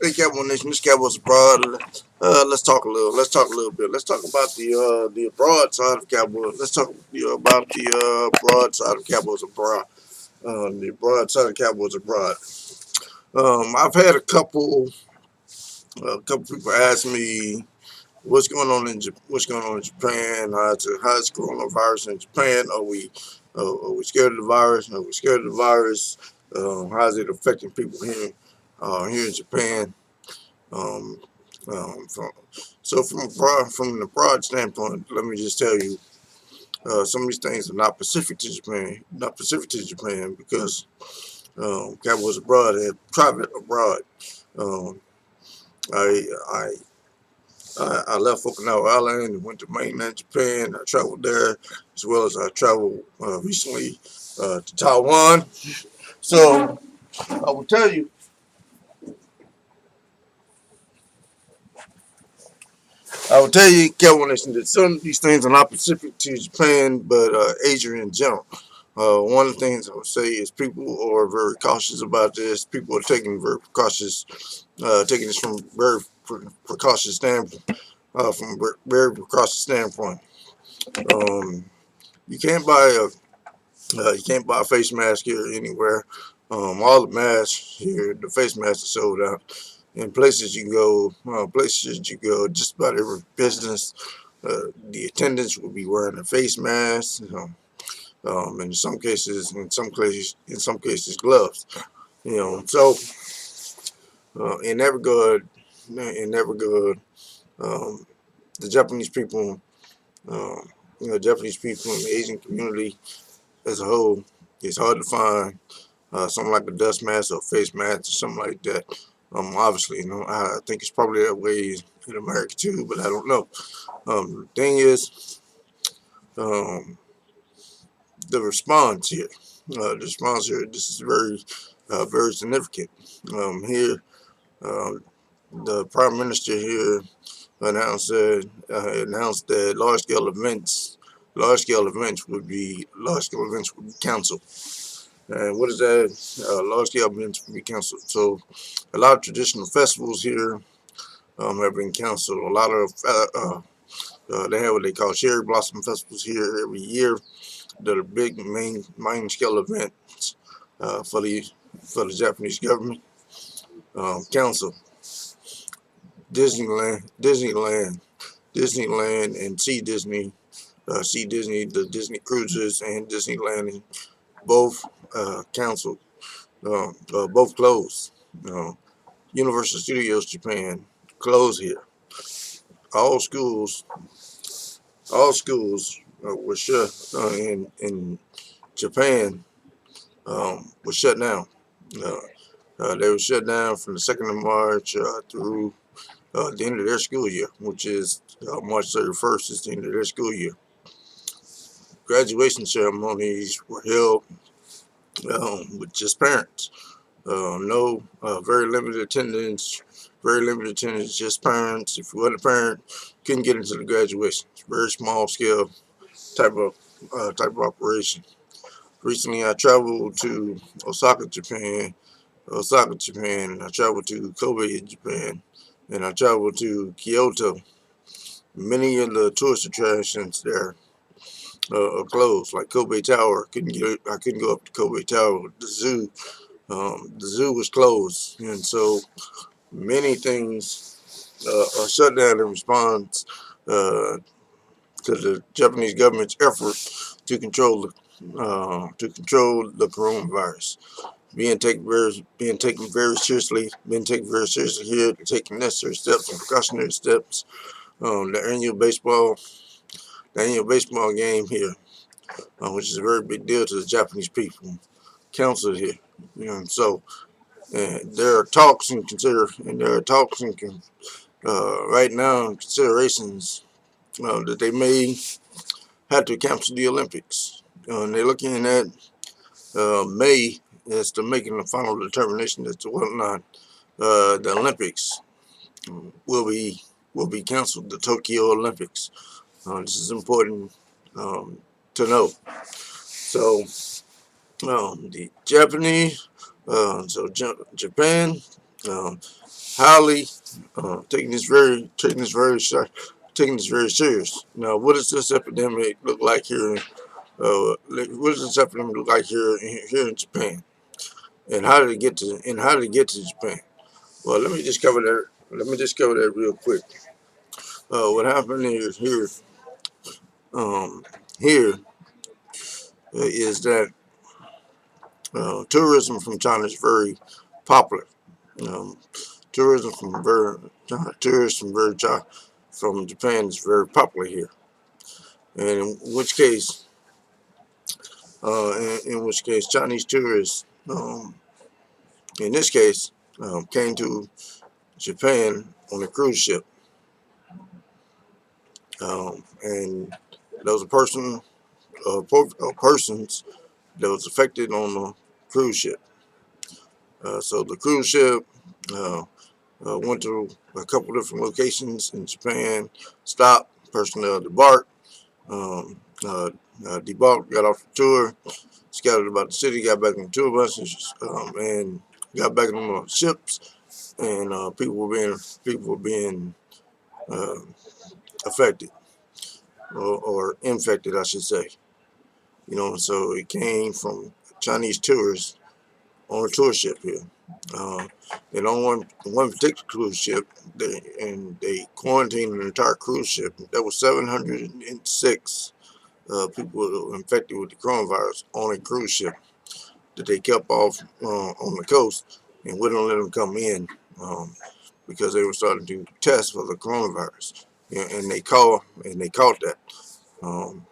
Hey, Cowboy Nation, this Cowboys abroad. Let's talk a little. Let's talk a little bit. Let's talk about the abroad side of Cowboys. Let's talk about the broad side of Cowboys abroad. The broad side of Cowboys abroad. I've had a couple people ask me what's going on in Japan. How's coronavirus in Japan? Are we scared of the virus? Are we scared of the virus? How's it affecting people here in Japan? Um, from, from the broad standpoint, let me just tell you, some of these things are not specific to Japan, because Cowboys abroad have traveled abroad. Um, I, I I left Okinawa Island and went to mainland Japan. I traveled there, as well as I traveled recently to Taiwan. So I will tell you, Cowboy Nation, that some of these things are not specific to Japan, but Asia in general. One of the things I would say is people are very cautious about this. People are taking this from very precautious standpoint. From very precautious standpoint, um, you can't buy a face mask here anywhere. All the masks here, the face masks are sold out. In places you go, just about every business, the attendants will be wearing a face mask. In some cases, gloves. So in that regard, um, the Japanese people, Japanese people in the Asian community as a whole, it's hard to find something like a dust mask or face mask or something like that. Obviously, I think it's probably that way in America too, but I don't know. The thing is, um, the response here, this is very significant. Here, uh, the Prime Minister here announced that large scale events would be canceled. And what is that? Large scale events would be canceled. So a lot of traditional festivals here have been canceled. A lot of they have what they call cherry blossom festivals here every year. That are big main scale events uh, for the for the Japanese government. Council Disneyland, and the Disney cruises and Disneyland, both canceled, both closed. Uh, Universal Studios Japan closed here. All schools, were shut in Japan. Were shut down. Uh, they were shut down from the 2nd of March through the end of their school year, which is March 31st is the end of their school year. Graduation ceremonies were held with just parents. No, very limited attendance, just parents. If you weren't a parent, couldn't get into the graduation. It's a very small scale type of operation. Recently, I traveled to Osaka, Japan. I traveled to Kobe, Japan, and I traveled to Kyoto. Many of the tourist attractions there are closed, like Kobe Tower. I couldn't go up to Kobe Tower. The zoo was closed, and so many things are shut down in response uh, to the Japanese government's effort to control the coronavirus. Being taken very seriously here, taking necessary steps and precautionary steps. The annual baseball game here, which is a very big deal to the Japanese people, canceled here. So there are talks and right now considerations that they may have to cancel the Olympics. And they're looking at May as to making the final determination as to whether or not the Olympics will be canceled. The Tokyo Olympics. This is important to know. So the Japanese, Japan. highly taking this very serious. Now, what does this epidemic look like here? What does this epidemic look like here in Japan? And how did it get to Japan? Well, let me just cover that. Let me just cover that real quick. What happened is um, here is that tourism from China is very popular. Um, tourism from very tourists from very from Japan is very popular here, and in which case Chinese tourists, in this case, came to Japan on a cruise ship, and there was persons that was affected on the cruise ship. So the cruise ship uh, went to a couple different locations in Japan, stopped, personnel debarked, debarked, got off the tour, scattered about the city, got back on the tour buses, and got back on the ships, and people were being uh, affected or infected, I should say. So it came from Chinese tourists on a tour ship here. Uh, and on one particular cruise ship, they quarantined an entire cruise ship. There was 706 people infected with the coronavirus on a cruise ship that they kept off on the coast and wouldn't let them come in because they were starting to test for the coronavirus, and they caught that. Um,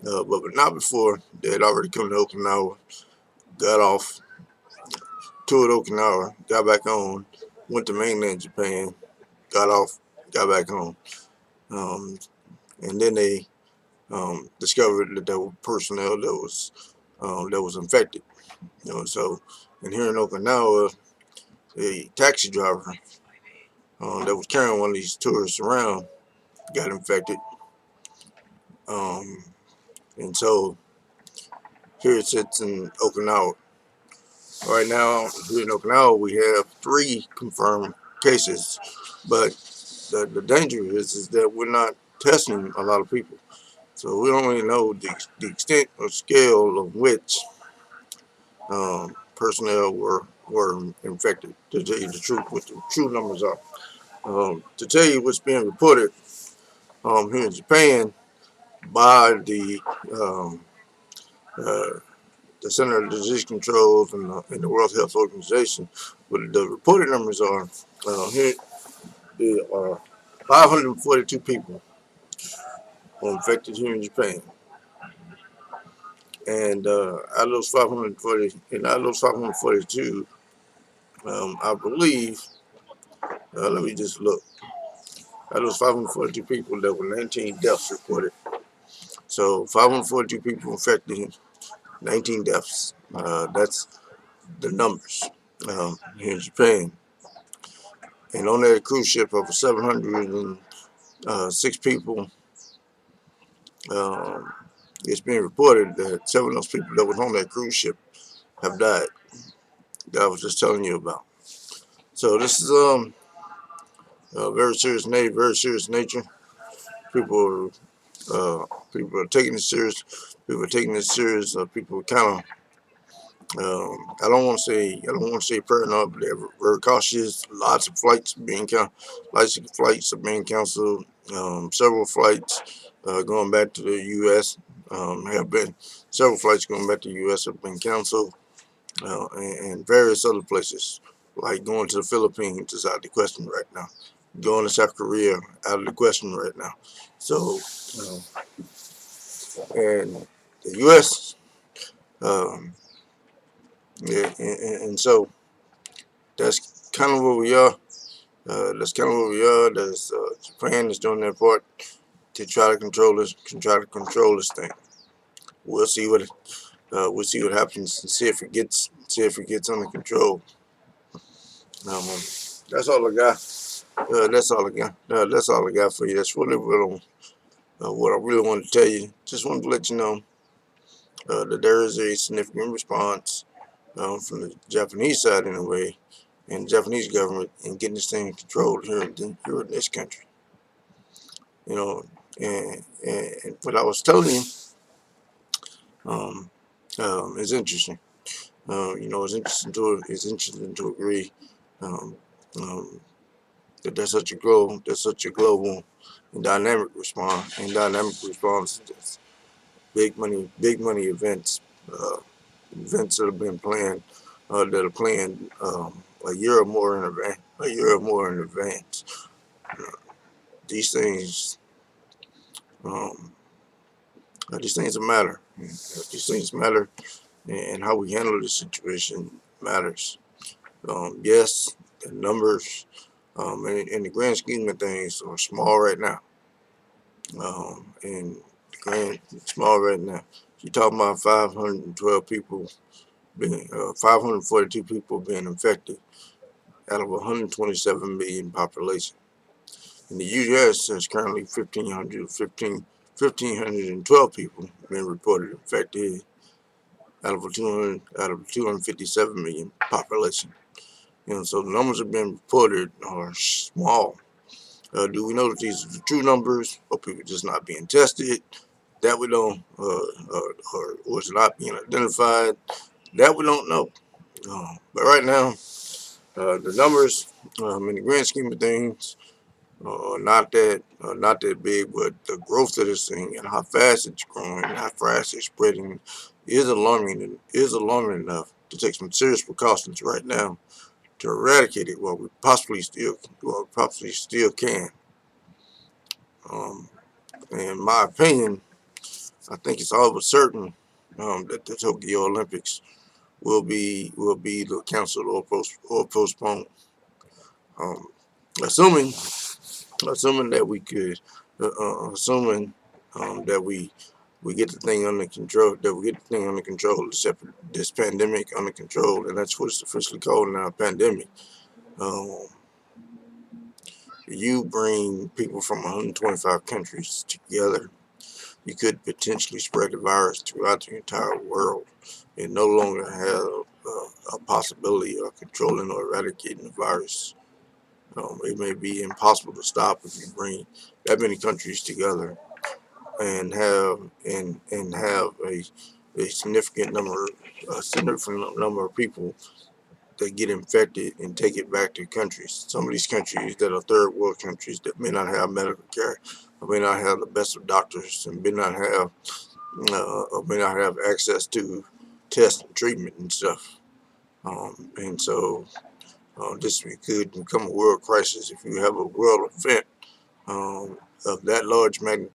but not before they had already come to Okinawa, got off, toured Okinawa, got back on, went to mainland Japan, got off, got back home, um, and then they discovered that there were personnel that was infected. So and here in Okinawa, a taxi driver that was carrying one of these tourists around got infected, um, and so here it sits in Okinawa. Right now, here in Okinawa, we have 3 confirmed cases, but the danger is that we're not testing a lot of people. So we don't really know the extent or scale of which personnel were infected. To tell you the truth, what the true numbers are. To tell you what's being reported here in Japan by um, uh, the Center of Disease Control and the World Health Organization, what the reported numbers are here. There are 542 people infected here in Japan, and out of those 542, I believe. Let me just look. Out of those 542 people, there were 19 deaths reported. So 542 people infected, 19 deaths. That's the numbers here in Japan. And on that cruise ship of 706 people, um, it's being reported that 7 of those people that was on that cruise ship have died. That I was just telling you about. So this is very serious nature. People people are taking this serious. People are taking this serious. People kind of I don't want to say paranoid, but they're very cautious. Lots of flights are being canceled. Several flights going back to the U.S. Have been several flights going back to the U.S. have been canceled, and various other places like going to the Philippines is out of the question right now. Going to South Korea out of the question right now. So, and the U.S. Um, yeah, and so that's kind of where we are. That's kind of where we are. Japan is doing their part to try to control this thing. We'll see we'll see what happens and see if it gets under control. Um, that's all I got. That's all I got. That's all I got for you. That's really what I really wanted to tell you. Just wanted to let you know that there is a significant response from the Japanese side, in a way, and the Japanese government in getting this thing controlled here in this country. You know, and what I was telling you um, is interesting. It's interesting to agree um, um, that there's such a global and dynamic response to this big money events, events that have been planned, that are planned a year or more in advance. Uh, these things, um, these things matter. These things matter, and how we handle this situation matters. Yes, the numbers, in the grand scheme of things, are small right now. And the grand small right now. You're talking about 512 people 542 people being infected out of 127 million population. In the U.S., there's currently 1,512 people being reported infected out of 257 million population. So the numbers that have been reported are small. Do we know that these are the true numbers, or people just not being tested? That we don't, or is it not being identified? That we don't know. But right now, the numbers, in the grand scheme of things, not that big, but the growth of this thing and how fast it's growing, and how fast it's spreading, is alarming enough to take some serious precautions right now to eradicate it. Possibly still can. Um, in my opinion, I think it's all but certain that the Tokyo Olympics will be either canceled or postponed. Um, assuming assuming that we could, assuming that we get the thing under control, this pandemic under control, and that's what it's officially called now, pandemic. Um, you bring people from 125 countries together, you could potentially spread the virus throughout the entire world, and no longer have a possibility of controlling or eradicating the virus. It may be impossible to stop if you bring that many countries together and have a significant number of people that get infected and take it back to countries. Some of these countries that are third world countries that may not have medical care, or may not have the best of doctors, and may not have access to test and treatment and stuff. And so this could become a world crisis if you have a world event of that large magnitude